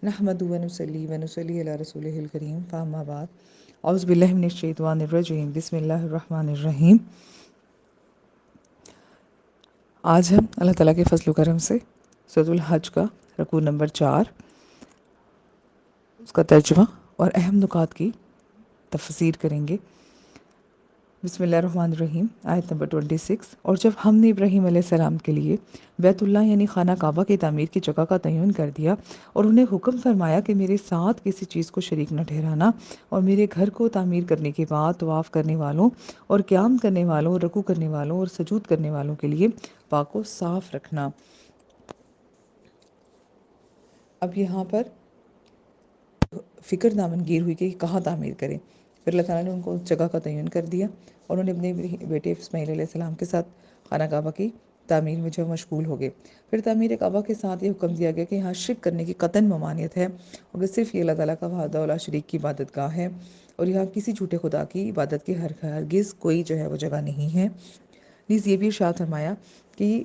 نحمد ونصلي علی رسول الکریم فاما بعد اعوذ باللہ من الشیطان الرجیم بسم اللہ الرحمن الرحیم۔ آج ہم اللہ تعالیٰ کے فضل و کرم سے سورۃ الحج کا رکوع نمبر 4، اس کا ترجمہ اور اہم نکات کی تفسیر کریں گے۔ بسم اللہ الرحمن الرحیم، آیت نمبر 26۔ اور جب ہم نے ابراہیم علیہ السلام کے لیے بیت اللہ یعنی خانہ کعبہ کی تعمیر کی جگہ کا تعین کر دیا اور انہیں حکم فرمایا کہ میرے ساتھ کسی چیز کو شریک نہ ٹھہرانا، اور میرے گھر کو تعمیر کرنے کے بعد طواف کرنے والوں اور قیام کرنے والوں اور رکوع کرنے والوں اور سجود کرنے والوں کے لیے پاک و صاف رکھنا۔ اب یہاں پر فکر دامنگیر ہوئی کہ کہاں تعمیر کریں۔ پھر اللہ تعالیٰ نے ان کو اس جگہ کا تعین کر دیا اور انہوں نے اپنے بیٹے اسماعیل علیہ السلام کے ساتھ خانہ کعبہ کی تعمیر میں جو مشغول ہو گئے۔ پھر تعمیر کعبہ کے ساتھ یہ حکم دیا گیا کہ یہاں شرک کرنے کی قطعاً ممانعت ہے، اور کہ صرف یہ اللہ تعالیٰ کا وحدہ لا شریک کی عبادت گاہ ہے، اور یہاں کسی جھوٹے خدا کی عبادت کی ہرگز کوئی جو ہے وہ جگہ نہیں ہے۔ نیز یہ بھی ارشاد فرمایا کہ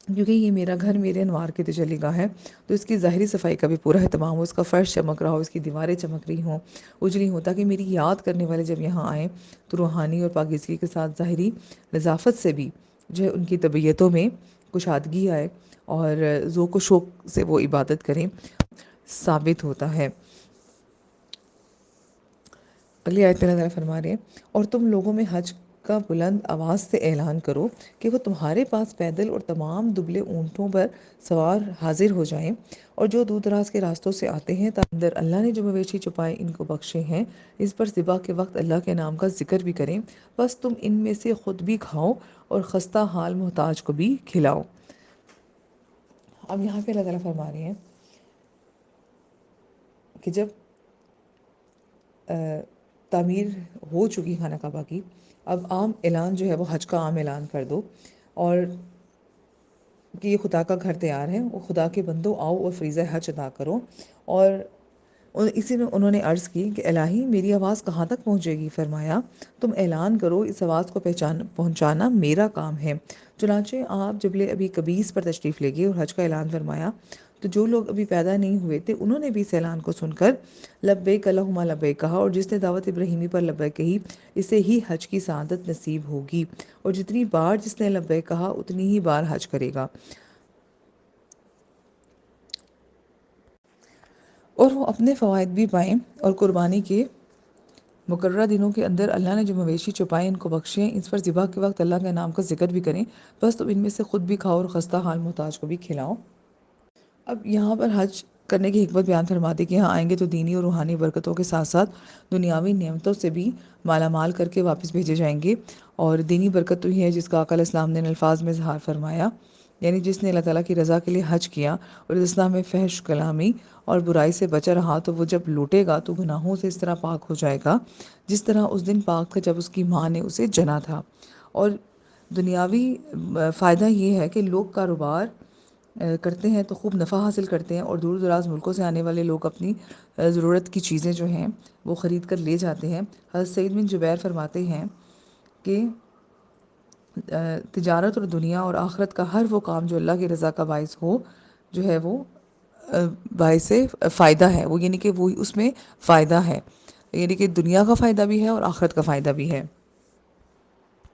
کیونکہ یہ میرا گھر میرے انوار کی تجلی گاہ ہے، تو اس کی ظاہری صفائی کا بھی پورا اہتمام ہو، اس کا فرش چمک رہا ہو، اس کی دیواریں چمک رہی ہوں، اجلی ہوں، تاکہ میری یاد کرنے والے جب یہاں آئیں تو روحانی اور پاکیزگی کے ساتھ ظاہری نظافت سے بھی جو ہے ان کی طبیعتوں میں کشادگی آئے اور ذوق و شوق سے وہ عبادت کریں، ثابت ہوتا ہے۔ اگلی آیت میں اللہ تعالیٰ فرما رہے ہیں، اور تم لوگوں میں حج کا بلند آواز سے اعلان کرو کہ وہ تمہارے پاس پیدل اور تمام دبلے اونٹوں پر سوار حاضر ہو جائیں، اور جو دور دراز کے راستوں سے آتے ہیں تاکہ اندر اللہ نے جو مویشی چھپائے ان کو بخشے ہیں، اس پر ذبح کے وقت اللہ کے نام کا ذکر بھی کریں، بس تم ان میں سے خود بھی کھاؤ اور خستہ حال محتاج کو بھی کھلاؤ۔ اب یہاں پہ اللہ تعالیٰ فرما رہے ہیں کہ جب تعمیر ہو چکی خانہ کعبہ کی، اب عام اعلان جو ہے وہ حج کا عام اعلان کر دو، اور کہ یہ خدا کا گھر تیار ہے، وہ خدا کے بندو آؤ اور فریضہ حج ادا کرو۔ اور اسی میں انہوں نے عرض کی کہ الہی میری آواز کہاں تک پہنچے گی؟ فرمایا تم اعلان کرو، اس آواز کو پہنچانا میرا کام ہے۔ چنانچہ آپ جبل ابی قبیس پر تشریف لے گئے اور حج کا اعلان فرمایا، تو جو لوگ ابھی پیدا نہیں ہوئے تھے انہوں نے بھی اس اعلان کو سن کر لبیک اللہم لبیک کہا، اور جس نے دعوت ابراہیمی پر لبیک کہی اسے ہی حج کی سعادت نصیب ہوگی، اور جتنی بار جس نے لبیک کہا اتنی ہی بار حج کرے گا۔ اور وہ اپنے فوائد بھی پائیں، اور قربانی کے مقررہ دنوں کے اندر اللہ نے جو مویشی چھپائے ان کو بخشیں، اس پر ذبح کے وقت اللہ کے نام کا ذکر بھی کریں، بس تم ان میں سے خود بھی کھاؤ اور خستہ حال محتاج کو بھی کھلاؤ۔ اب یہاں پر حج کرنے کی حکمت بیان فرماتے کہ یہاں آئیں گے تو دینی اور روحانی برکتوں کے ساتھ ساتھ دنیاوی نعمتوں سے بھی مالا مال کر کے واپس بھیجے جائیں گے۔ اور دینی برکت تو ہی ہے جس کا آقا علیہ السلام نے ان الفاظ میں اظہار فرمایا، یعنی جس نے اللہ تعالیٰ کی رضا کے لیے حج کیا اور اسلام میں فحش کلامی اور برائی سے بچا رہا، تو وہ جب لوٹے گا تو گناہوں سے اس طرح پاک ہو جائے گا جس طرح اس دن پاک تھا جب اس کی ماں نے اسے جنا تھا۔ اور دنیاوی فائدہ یہ ہے کہ لوگ کاروبار کرتے ہیں تو خوب نفع حاصل کرتے ہیں، اور دور دراز ملکوں سے آنے والے لوگ اپنی ضرورت کی چیزیں جو ہیں وہ خرید کر لے جاتے ہیں۔ حضرت سعید بن جبیر فرماتے ہیں کہ تجارت اور دنیا اور آخرت کا ہر وہ کام جو اللہ کی رضا کا باعث ہو، جو ہے وہ باعث فائدہ ہے، وہ یعنی کہ وہ اس میں فائدہ ہے، یعنی کہ دنیا کا فائدہ بھی ہے اور آخرت کا فائدہ بھی ہے۔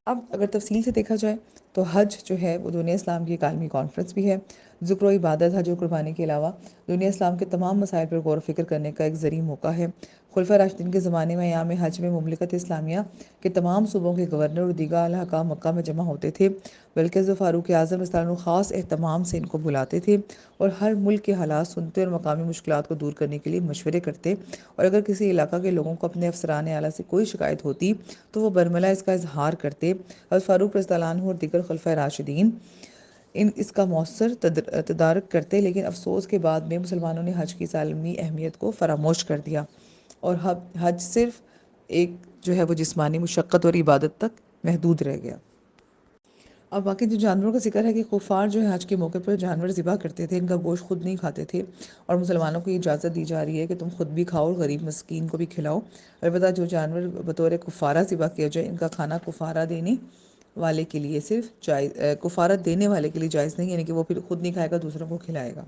اب اگر تفصیل سے دیکھا جائے تو حج جو ہے وہ دنیا اسلام کی ایک عالمی کانفرنس بھی ہے۔ ذکر و عبادت، حج و قربانی کے علاوہ دنیا اسلام کے تمام مسائل پر غور و فکر کرنے کا ایک ذریعہ موقع ہے۔ خلفۂ راشدین کے زمانے میں ایام حج میں مملکت اسلامیہ کے تمام صوبوں کے گورنر اور دیگر اعلیٰ حکام مکہ میں جمع ہوتے تھے، بلکہ فاروق اعظم رضی اللہ عنہ خاص اہتمام سے ان کو بلاتے تھے اور ہر ملک کے حالات سنتے اور مقامی مشکلات کو دور کرنے کے لیے مشورے کرتے، اور اگر کسی علاقہ کے لوگوں کو اپنے افسران اعلیٰ سے کوئی شکایت ہوتی تو وہ برملا اس کا اظہار کرتے۔ حضرت فاروق رضی اللہ عنہ اور دیگر خلفۂ راشدین اس کا مؤثر تدارک کرتے، لیکن افسوس کے بعد میں مسلمانوں نے حج کی اس عالمی اہمیت کو فراموش کر دیا، اور حج صرف ایک جو ہے وہ جسمانی مشقت اور عبادت تک محدود رہ گیا۔ اب باقی جو جانوروں کا ذکر ہے کہ کفار جو ہے حج کے موقع پر جانور ذبح کرتے تھے، ان کا گوشت خود نہیں کھاتے تھے، اور مسلمانوں کو یہ اجازت دی جا رہی ہے کہ تم خود بھی کھاؤ اور غریب مسکین کو بھی کھلاؤ۔ البتہ جو جانور بطور کفارہ ذبح کیا جائے ان کا کھانا کفارہ دینے والے کے لیے صرف جائز، کفارت دینے والے کے لیے جائز نہیں، یعنی کہ وہ پھر خود نہیں کھائے گا، دوسروں کو کھلائے گا۔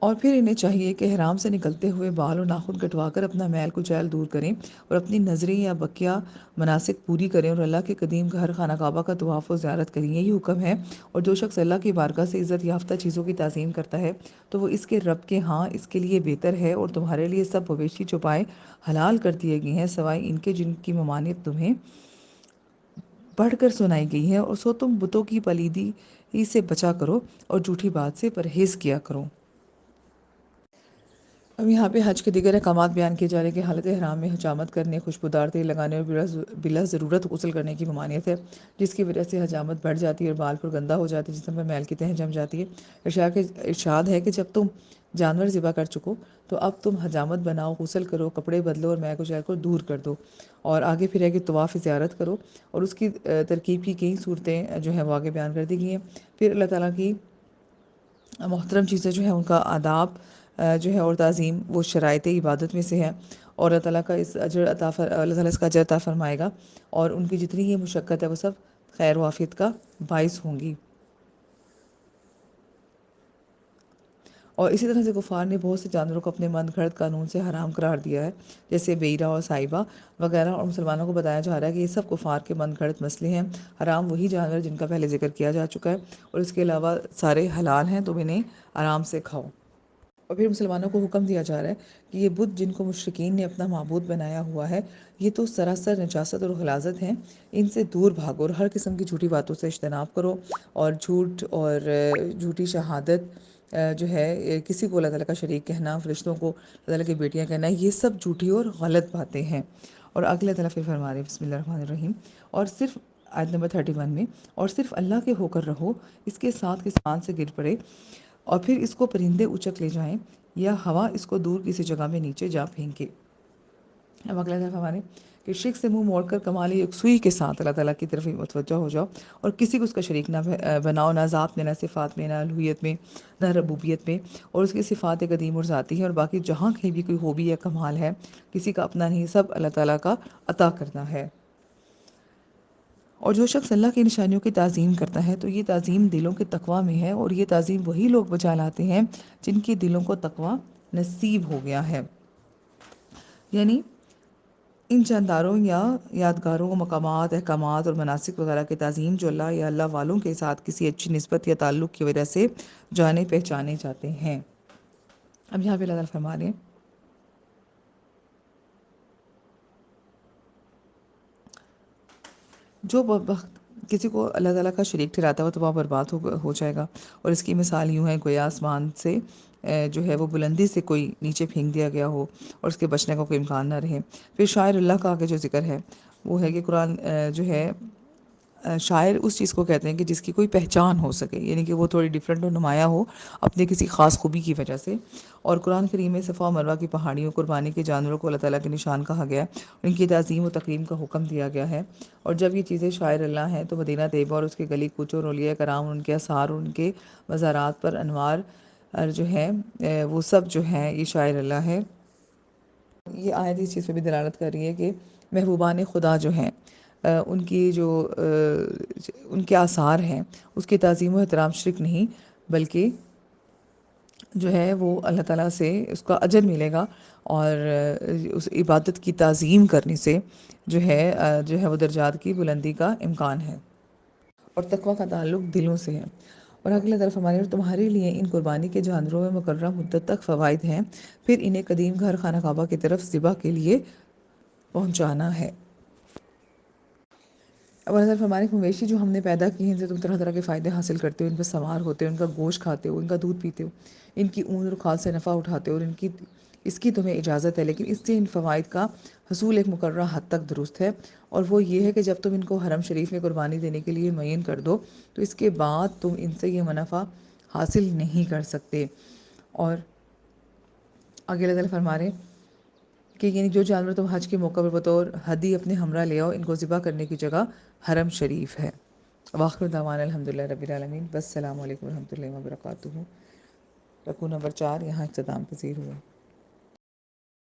اور پھر انہیں چاہیے کہ احرام سے نکلتے ہوئے بال اور ناخن کٹوا کر اپنا میل کچیل دور کریں اور اپنی نظریں یا بقیہ مناسک پوری کریں اور اللہ کے قدیم گھر خانہ کعبہ کا طواف و زیارت کریں. یہی حکم ہے. اور جو شخص اللہ کی بارگاہ سے عزت یافتہ چیزوں کی تعظیم کرتا ہے تو وہ اس کے رب کے ہاں اس کے لیے بہتر ہے. اور تمہارے لیے سب مویشی چھپائے حلال کر دیے گئے ہیں سوائے ان کے جن کی ممانعت تمہیں پڑھ کر سنائی گئی ہے. اور سو تم بتوں کی پلیدی ہی سے بچا کرو اور جھوٹی بات سے پرہیز کیا کرو. اب یہاں پہ حج کے دیگر احکامات بیان کیے جا رہے ہیں کہ حالت احرام میں حجامت کرنے، خوشبودار تیل لگانے اور بلا ضرورت غسل کرنے کی ممانعت ہے، جس کی وجہ سے حجامت بڑھ جاتی ہے اور بال پر گندہ ہو جاتی ہے، جسم میں میل کی تہیں جم جاتی ہے. ارشاد ہے کہ جب تم جانور ذبح کر چکو تو اب تم حجامت بناؤ، غسل کرو، کپڑے بدلو اور میل کچیل کو دور کر دو. اور آگے پھر ہے کہ طواف زیارت کرو اور اس کی ترکیب کی کئی صورتیں جو ہیں وہ آگے بیان کر دی گئی ہیں. پھر اللہ تعالیٰ کی محترم چیزیں جو ہیں ان کا آداب جو ہے اور تعظیم وہ شرائط عبادت میں سے ہے. اور اللہ تعالیٰ کا اللہ تعالیٰ اس کا اجر عطا فرمائے گا اور ان کی جتنی یہ مشقت ہے وہ سب خیر و عافیت کا باعث ہوں گی. اور اسی طرح سے کفار نے بہت سے جانوروں کو اپنے من گھڑت قانون سے حرام قرار دیا ہے، جیسے بیرا اور صائبہ وغیرہ. اور مسلمانوں کو بتایا جا رہا ہے کہ یہ سب کفار کے من گھڑت مسئلے ہیں. حرام وہی جانور جن کا پہلے ذکر کیا جا چکا ہے اور اس کے علاوہ سارے حلال ہیں، تم انہیں آرام سے کھاؤ. اور پھر مسلمانوں کو حکم دیا جا رہا ہے کہ یہ بت جن کو مشرکین نے اپنا معبود بنایا ہوا ہے یہ تو سراسر نجاست اور غلاظت ہیں. ان سے دور بھاگو اور ہر قسم کی جھوٹی باتوں سے اجتناب کرو. اور جھوٹ اور جھوٹی شہادت جو ہے کسی کو اللہ تعالیٰ کا شریک کہنا، فرشتوں کو اللہ تعالیٰ کی بیٹیاں کہنا، یہ سب جھوٹی اور غلط باتیں ہیں. اور اگلے طرف پھر فرما رہے بسم اللہ الرحمن الرحیم. اور صرف آیت نمبر 31 میں اور صرف اللہ کے ہو کر رہو، اس کے ساتھ کسان سے گر پڑے اور پھر اس کو پرندے اچک لے جائیں یا ہوا اس کو دور کسی جگہ میں نیچے جا پھینکے. اب اگلا طرف ہمارے کہ شرک سے منہ موڑ کر کمال یکسوئی کے ساتھ اللہ تعالیٰ کی طرف متوجہ ہو جاؤ اور کسی کو اس کا شریک نہ بناؤ، نہ ذات میں، نہ صفات میں، نہ الوہیت میں، نہ ربوبیت میں. اور اس کی صفات قدیم اور ذاتی ہے اور باقی جہاں کہیں بھی کوئی خوبی یا کمال ہے کسی کا اپنا نہیں، سب اللہ تعالیٰ کا عطا کرنا ہے. اور جو شخص اللہ کی نشانیوں کی تعظیم کرتا ہے تو یہ تعظیم دلوں کے تقویٰ میں ہے اور یہ تعظیم وہی لوگ بچا لاتے ہیں جن کے دلوں کو تقویٰ نصیب ہو گیا ہے. یعنی ان شانداروں یا یادگاروں مقامات، احکامات اور مناسک وغیرہ کی تعظیم جو اللہ یا اللہ والوں کے ساتھ کسی اچھی نسبت یا تعلق کی وجہ سے جانے پہچانے جاتے ہیں. اب یہاں پہ اللہ تعالیٰ فرما رہے ہیں جو وقت کسی کو اللہ تعالیٰ کا شریک ٹھہراتا ہو تو وہ برباد ہو جائے گا. اور اس کی مثال یوں ہے گویا آسمان سے جو ہے وہ بلندی سے کوئی نیچے پھینک دیا گیا ہو اور اس کے بچنے کا کوئی امکان نہ رہے. پھر شاعر اللہ کا آگے جو ذکر ہے وہ ہے کہ قرآن جو ہے شاعر اس چیز کو کہتے ہیں کہ جس کی کوئی پہچان ہو سکے، یعنی کہ وہ تھوڑی ڈیفرنٹ اور نمایاں ہو اپنے کسی خاص خوبی کی وجہ سے. اور قرآن کریم میں صفا و مروہ کی پہاڑیوں، قربانی کے جانوروں کو اللہ تعالیٰ کے نشان کہا گیا، ان کی تعظیم و تکریم کا حکم دیا گیا ہے. اور جب یہ چیزیں شاعر اللہ ہیں تو مدینہ طیبہ اور اس کے گلی کوچوں اور اولیاء کرام، ان کے آثار اور ان کے مزارات پر انوار جو ہیں وہ سب جو ہیں یہ شاعر اللہ ہے. یہ آیت اس چیز پہ بھی دلالت کر رہی ہے کہ محبوبان خدا جو ہیں ان کی جو ان کے آثار ہیں اس کی تعظیم و احترام شرک نہیں بلکہ جو ہے وہ اللہ تعالیٰ سے اس کا اجر ملے گا. اور اس عبادت کی تعظیم کرنے سے جو ہے وہ درجات کی بلندی کا امکان ہے. اور تقویٰ کا تعلق دلوں سے ہے. اور اگلی طرف ہمارے اور تمہارے لیے ان قربانی کے جانوروں میں مقررہ مدت تک فوائد ہیں، پھر انہیں قدیم گھر خانہ کعبہ کی طرف ذبح کے لیے پہنچانا ہے. اب اللہ تعالیٰ فرمانے مویشی جو ہم نے پیدا کی ہیں ان سے تم طرح طرح کے فائدے حاصل کرتے ہو، ان پر سوار ہوتے ہو، ان کا گوشت کھاتے ہو، ان کا دودھ پیتے ہو، ان کی اون اور کھال سے نفع اٹھاتے ہو اور اس کی تمہیں اجازت ہے، لیکن اس سے ان فوائد کا حصول ایک مقررہ حد تک درست ہے. اور وہ یہ ہے کہ جب تم ان کو حرم شریف میں قربانی دینے کے لیے معین کر دو تو اس کے بعد تم ان سے یہ منافع حاصل نہیں کر سکتے. اور آگے اللہ تعالیٰ فرما رہے کہ یعنی جو جانور تم حج کے موقع پر بطور ہدی اپنے ہمراہ لے آؤ ان کو ذبح کرنے کی جگہ حرم شریف ہے. واخر دعوانا الحمدللہ رب العالمین. بس السلام علیکم ورحمۃ اللہ وبرکاتہ. رکوع نمبر 4 یہاں اختتام پذیر ہوا.